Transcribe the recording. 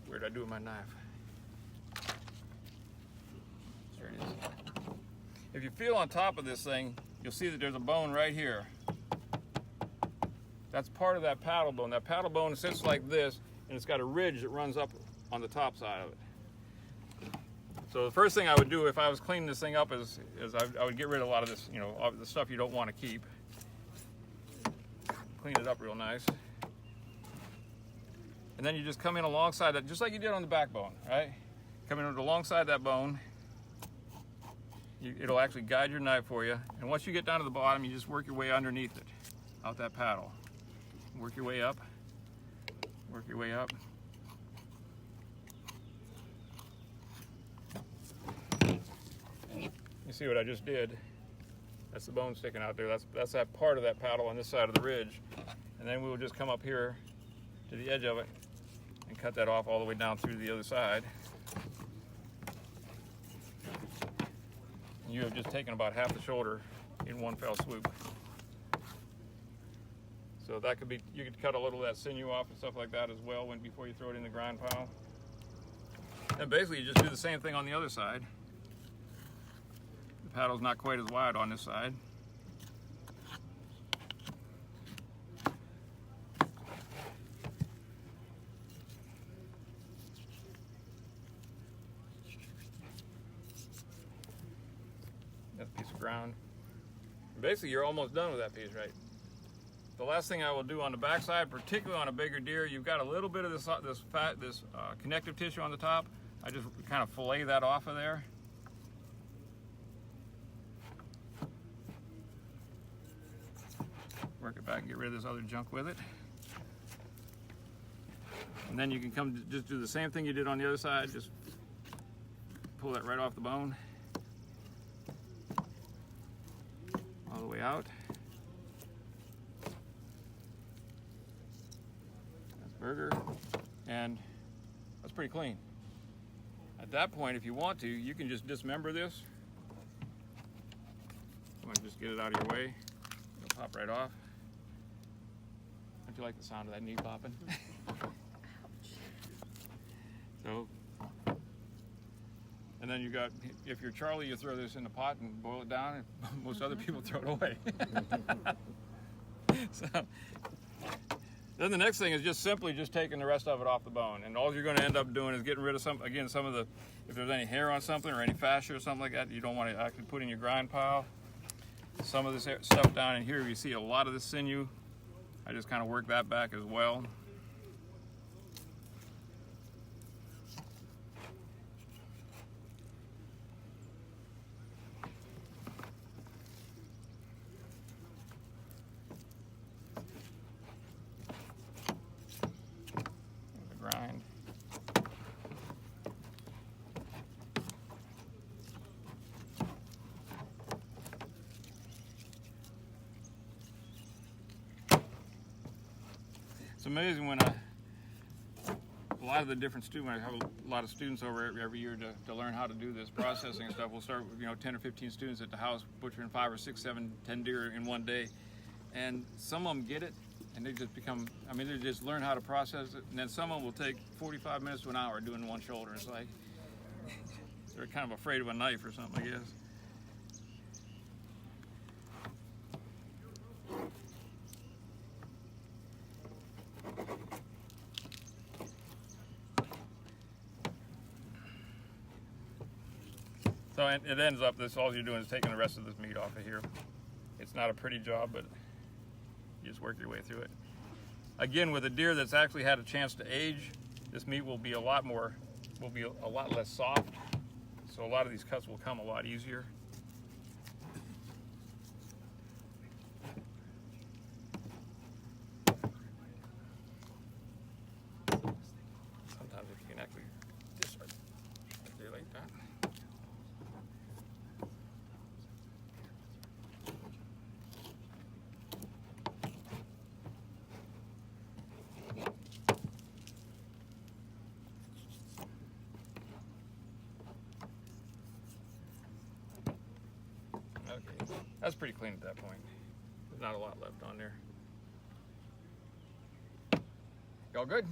Where did I do with my knife? There it is. If you feel on top of this thing, you'll see that there's a bone right here. That's part of that paddle bone. That paddle bone sits like this, and it's got a ridge that runs up on the top side of it. So the first thing I would do if I was cleaning this thing up is I would get rid of a lot of this, the stuff you don't want to keep. Clean it up real nice. And then you just come in alongside that, just like you did on the backbone, right? Come in alongside that bone. It'll actually guide your knife for you. And once you get down to the bottom, you just work your way underneath it, out that paddle. Work your way up, work your way up. You see what I just did? That's the bone sticking out there. That's that part of that paddle on this side of the ridge. And then we will just come up here to the edge of it and cut that off all the way down through the other side. And you have just taken about half the shoulder in one fell swoop. So that could be, you could cut a little of that sinew off and stuff like that as well before you throw it in the grind pile. And basically you just do the same thing on the other side. The paddle's not quite as wide on this side. That's a piece of ground. And basically you're almost done with that piece, right? The last thing I will do on the back side, particularly on a bigger deer, you've got a little bit of this connective tissue on the top. I just kind of fillet that off of there. Work it back and get rid of this other junk with it. And then you can come just do the same thing you did on the other side. Just pull that right off the bone. All the way out. Burger, and that's pretty clean. At that point, if you want to, you can just dismember this. You want to just get it out of your way. It'll pop right off. Don't you like the sound of that knee popping? So, and then you got, if you're Charlie, you throw this in the pot and boil it down, and most other people throw it away. So, then the next thing is just simply just taking the rest of it off the bone. And all you're going to end up doing is getting rid of some of the, if there's any hair on something or any fascia or something like that, you don't want to actually put in your grind pile. Some of this stuff down in here, you see a lot of the sinew. I just kind of work that back as well. Grind. It's amazing when a lot of the different students, I have a lot of students over every year to learn how to do this processing and stuff. We'll start with 10 or 15 students at the house butchering 5 or 6, 7, 10 deer in one day, and some of them get it. And they just become, they just learn how to process it. And then someone will take 45 minutes to an hour doing one shoulder. It's like, they're kind of afraid of a knife or something, I guess. So it ends up, all you're doing is taking the rest of this meat off of here. It's not a pretty job, but you just work your way through it. Again, with a deer that's actually had a chance to age, this meat will be a lot less soft. So a lot of these cuts will come a lot easier. Sometimes if you can actually just start like that. Okay, that's pretty clean at that point. There's not a lot left on there. Y'all good?